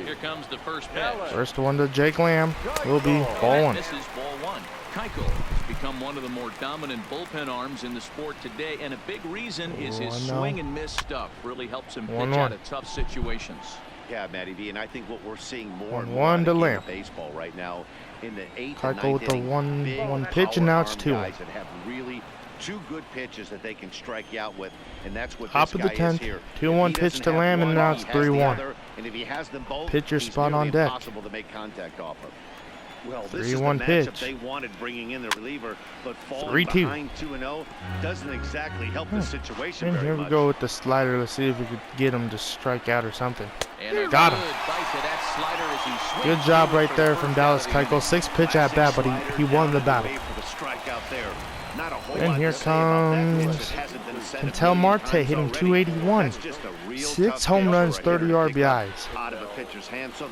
Here comes the first pitch. First one to Jake Lamb will be ball 1. This is ball 1. Keuchel has become one of the more dominant bullpen arms in the sport today, and a big reason is his swing and miss stuff. Really helps him pitch out of tough situations. Yeah, Matty V, and I think what we're seeing more and more to Lamb. Baseball right now in the 8th Keuchel with the 1 pitch, and now it's 2-1. That have really 2 good pitches that they can strike you out with, and that's what top of the 10th. 2-1 pitch to Lamb, and now it's 3-1. And if he has them both, pitcher spot on deck. Impossible to make contact off of. Well, this 3-1 is the pitch. matchup they wanted, bringing in the reliever, but falling 3-2. behind 2-0 doesn't exactly help the situation and very here we much. go with the slider. Let's see if we could get him to strike out or something. And got him. Good job right there from Dallas Keuchel. 6 pitch at bat, but he won the battle. And here comes Ketel Marte hitting 281. 6 home runs, 30 RBIs.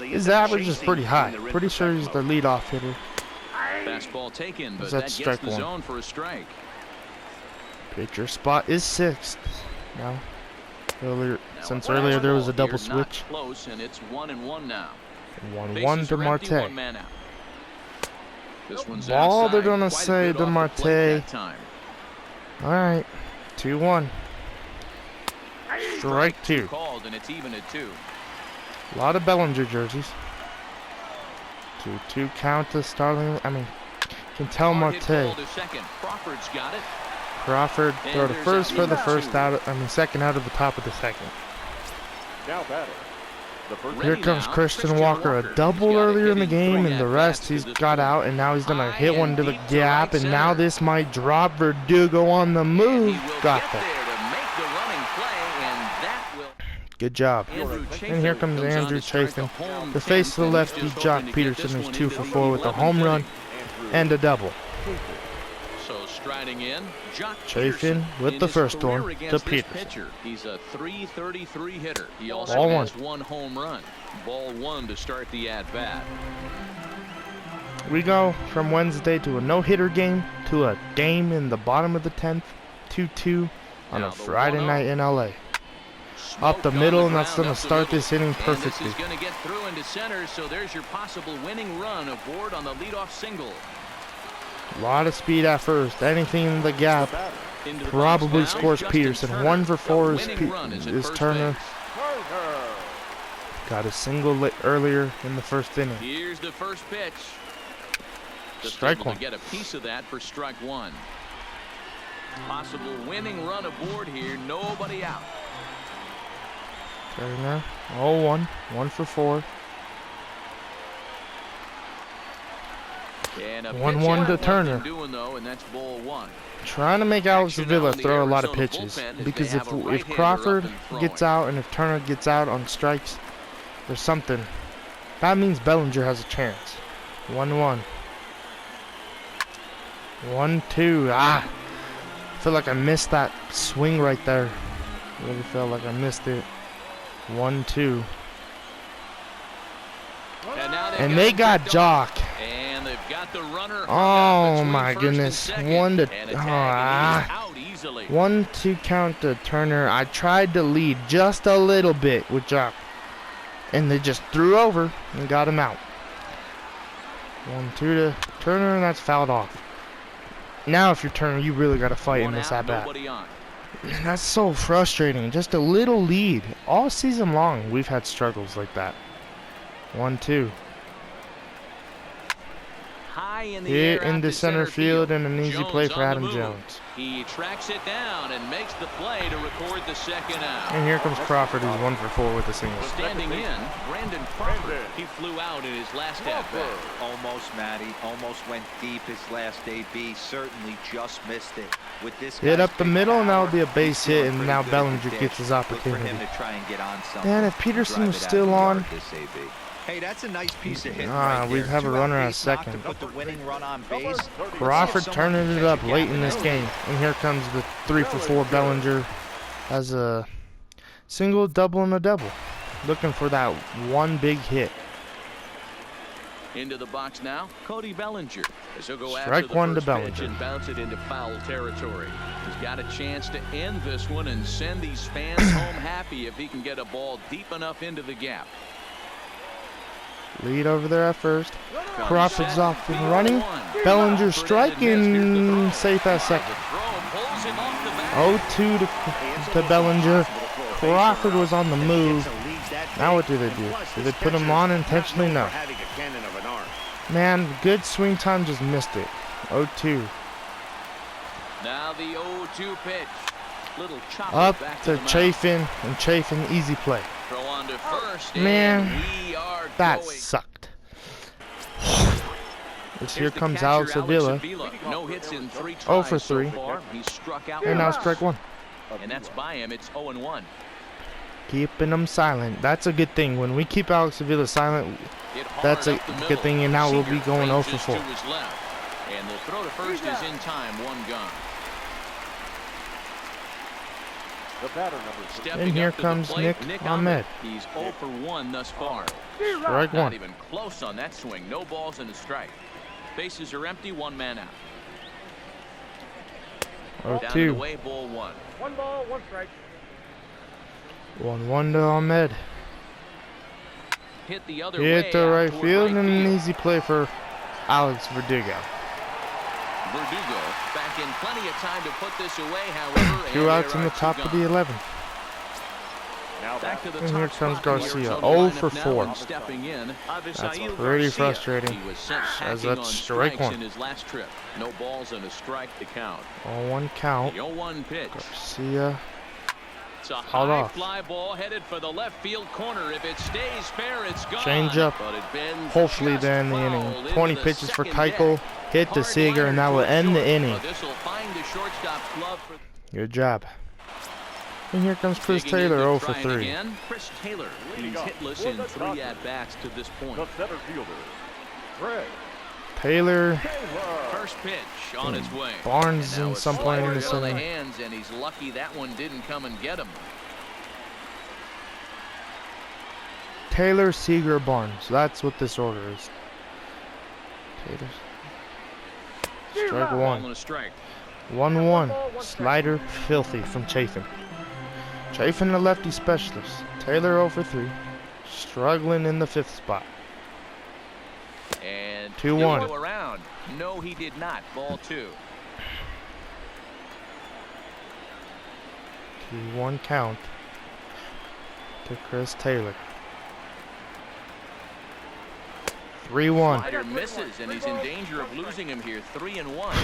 His average is pretty high. Pretty sure he's the leadoff hitter. Fastball taken, but that's that gets strike the 1. zone for a strike. Pitcher spot is 6th. Now, since earlier there was a double switch. Close, and it's 1-1 now. 1-1 to Marte. This one's ball, they're outside, gonna say to Marte. All right, 2-1. Strike 2. Called, and it's even at 2. A lot of Bellinger jerseys. 2-2 count to Starling. Ketel Marte. Crawford's got it. Crawford throw to first for the first out. Second out of the top of the 2nd. Now batter. Here comes Christian Walker, a double earlier in the game, and the rest he's got out, and now he's gonna hit one to the gap, and now this might drop. Verdugo on the move. Got that. Good job. And here comes Andrew Chafin. The face of the lefty, Jock Peterson, is 2 for 4 with a home run and a double. So striding in, Jock Chafin with the first one to Peterson. He's a .333 hitter. He also Ball has 1. one home run. Ball 1 to start the at-bat. We go from Wednesday to a no-hitter game to a game in the bottom of the 10th, 2-2 on a Friday night in LA. Up the middle, and that's going to start this inning perfectly. This is going to get through into center, so there's your possible winning run aboard on the leadoff single. A lot of speed at first. Anything in the gap probably scores Peterson. 1 for 4 is Turner. Got a single earlier in the first inning. Here's the first pitch. Strike 1. To get a piece of that for strike 1. Possible winning run aboard here. Nobody out. Turner, 0-1, 1 for 4. 1-1 to Turner. Doing, though, and that's ball 1. Trying to make Alex Avila throw a lot of pitches, because if Crawford gets out and if Turner gets out on strikes, there's something. That means Bellinger has a chance. 1-1. 1-2. I feel like I missed that swing right there. Really felt like I missed it. 1-2. And they got Jock. And they've got the runner. Oh my goodness. 1-2 count to Turner. I tried to lead just a little bit with Jock, and they just threw over and got him out. 1-2 to Turner, and that's fouled off. Now if you're Turner, you really got to fight in this at-bat. That's so frustrating. Just a little lead. All season long, we've had struggles like that. 1-2. Hit into center field and an easy play for Adam Jones. He tracks it down and makes the play to record the second out. And here comes Crawford, who's 1 for 4 with a single. Standing in, Brandon Crawford. He flew out in his last at-bat. Almost, Matty. Almost went deep his last AB. Certainly just missed it. With this hit up the middle, and that would be a base hit, and now Bellinger gets his opportunity. And if Peterson was still on, hey, that's a nice piece of hitting right we'd there. have a runner at second. Put the winning run on base. Crawford turning it up late in this game. And here comes the 3 for 4 Bellinger. Has a single, double, and a double. Looking for that one big hit. Into the box now, Cody Bellinger. As he'll go Strike after 1 to the first Bellinger. pitch and bounce it into foul territory. He's got a chance to end this one and send these fans home happy if he can get a ball deep enough into the gap. Lead over there at first. Crawford's off and running. Bellinger striking, safe at second. 0-2 to Bellinger. Crawford was on the move. Now what do they do? Did they put him on intentionally? No. Man, good swing time, just missed it. 0-2. Now the 0-2 pitch. Little chop up to Chafin, and Chafin, easy play. Throw on to first. Man, that sucked. Here comes Alex Avila. No hits in 3 tries 0 for 3. So he struck out and now strike 1. And that's by him. It's 0-1. Keeping them silent. That's a good thing. When we keep Alex Avila silent, that's a good thing. And now we'll be going 0 for 4. And the throw to first is in time. 1 gone. And here comes Nick Ahmed. He's 0 for 1 thus far. Strike 1. Not even close on that swing. No balls and a strike. Bases are empty. 1 man out. 0-2. Away, ball 1. 1 ball, 1 strike. 1-1 to Ahmed. Hit the other Hit way to right toward field, and an easy play for Alex Verdugo. Verdugo back in plenty of time to put this away, however. 2 outs in the top of the 11th. Back to the and here top comes spot. Garcia, 0 for 4. That's pretty frustrating, He was sent as packing that's on strike strikes 1. in his last trip. No balls and a strike to count. 0-1 count. The 0-1 pitch. Garcia. It's a Hauled high off. fly ball headed for the left field corner. If it stays fair, it's gone. Change up. But it bends Hopefully just to end the foul inning. into 20 the pitches for second Keuchel. deck. Hit to Seager, and that will end the inning. This will find the shortstop's glove for Good job. And here comes Chris Taylor, 0 for 3. Again. Chris Taylor, he's hitless in 3 at-bats to this point. The center fielder, Greg Taylor. First pitch on its way. Barnes and some point in the on the center. hands, and he's lucky that one didn't come and get him. Taylor, Seager, Barnes. That's what this order is. Taylor. Strike one. On a strike. 1-1. Slider, filthy from Chafin. Chafin, the lefty specialist. Taylor 0 for 3. Struggling in the 5th spot. And 2-1. Go around. No, he did not. Ball 2. 2-1 count to Chris Taylor. 3-1. Slider misses, and he's in danger of losing him here. 3-1.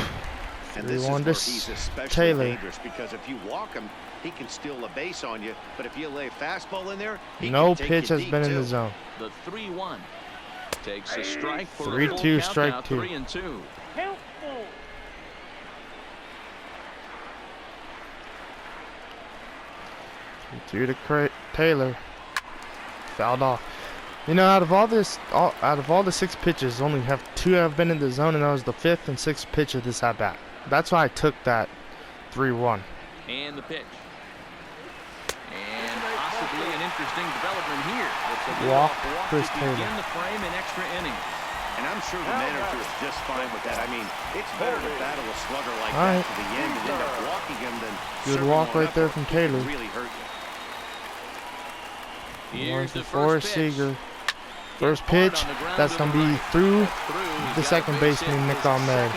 And this is 3-1 where to he's especially Taylor. dangerous, because if you walk him, he can steal a base on you. But if you lay a fastball in there, he No can take pitch you has deep been in too. the zone. The 3-1 takes a strike for 3-2 a full strike count, 2. 3-2. 2 to Taylor. Fouled off. You know, out of all the 6 pitches, only 2 have been in the zone, and that was the 5th and 6th pitch of this at bat. That's why I took that 3-1. And the pitch. And possibly an interesting development here. It's a Walk, walk Chris to Taylor. begin the frame in extra innings. And I'm sure the manager is just fine with that. I mean, it's better to battle a slugger like All that right. to the end and end up walking him than Good serving walk one right up there where from he can Taylor. really hurt you. 1 Here's for the 4, first pitch. Seager. First pitch, that's going to be through the second baseman, Nick Ahmed.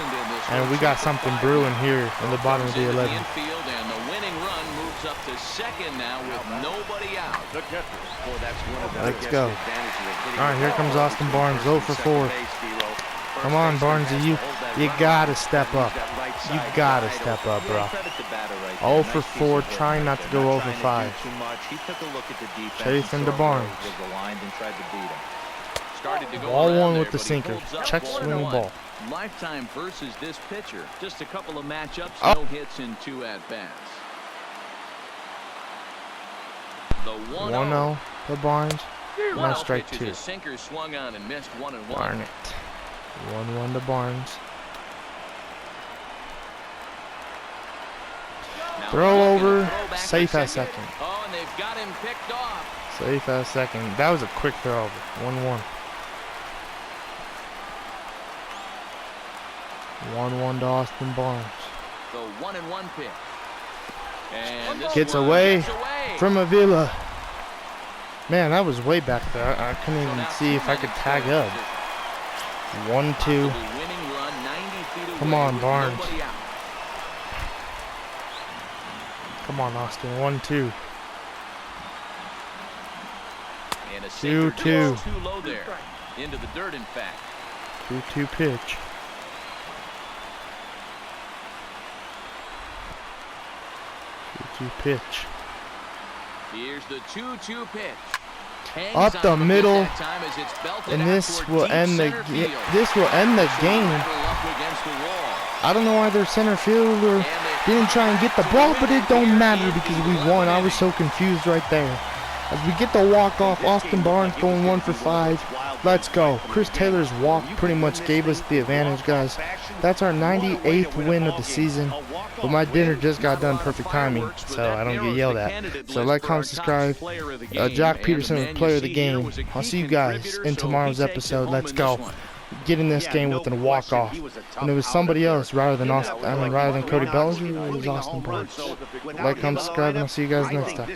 And we got something brewing here in the bottom of the 11th. Infield, and the winning run moves up to second now with nobody out. the catcher. Boy, that's one of the Let's biggest go. advantages of hitting All right, the here ball comes well Austin between Barnes, first 0 and for second 4. base, D-Lo. First Come on, baseman Barnesy, has to you hold that run gotta right, step use up. that right You side gotta wide step open. up, bro. Credit the batter right 0 there. for Nice piece 4, of work trying right not to there. go Not 0 for trying to 5. do too much. He took a look at the defense. Chafin and to saw Barnes. where he was aligned and tried to beat him. Started to go Ball around 1 there, with the but he sinker. holds up. Check 1-1. swing ball. Lifetime versus this pitcher. Just a couple of matchups, Oh. no hits in 2 at-bats. The 1-0 to Barnes. Now 1-0 strike pitch 2. is a sinker swung on and missed. 1-1. Darn it. 1-1 to Barnes. Now Throw looking over. to throw back Safe to at second. Oh, and they've got him picked off. Safe at second. That was a quick throw over. 1-1. 1-1 to Austin Barnes. The 1-1 pitch. And this Gets one away gets away. from Avila. Man, that was way back there. I couldn't So even now see if I could 2 tag men in up. 1-2. Possible winning run 90 feet away Come on, with Barnes. nobody out. Come on, Austin. 1-2. And a sinker 2-2. just too low there. Into the dirt, in fact. 2-2 pitch. 2-2 pitch. Here's the 2-2 pitch. Hangs Up on the from middle, this that time as it's belted and out this toward will deep end the center field. this will end the So game. battle up against the wall. I don't know why their center fielder didn't try and get the ball, but it don't matter because we won. I was so confused right there. As we get the walk off, Austin Barnes going 1 for 5. Let's go. Chris Taylor's walk pretty much gave us the advantage, guys. That's our 98th win of the season. But my dinner just got done, perfect timing, so I don't get yelled at. So like, comment, subscribe. Jack Peterson was player of the game. I'll see you guys in tomorrow's episode. Let's go. Get in this game with a walk-off. And it was somebody else rather than rather than Cody Bellinger. It was Austin Barnes. Like, comment, subscribe, and I'll see you guys next time.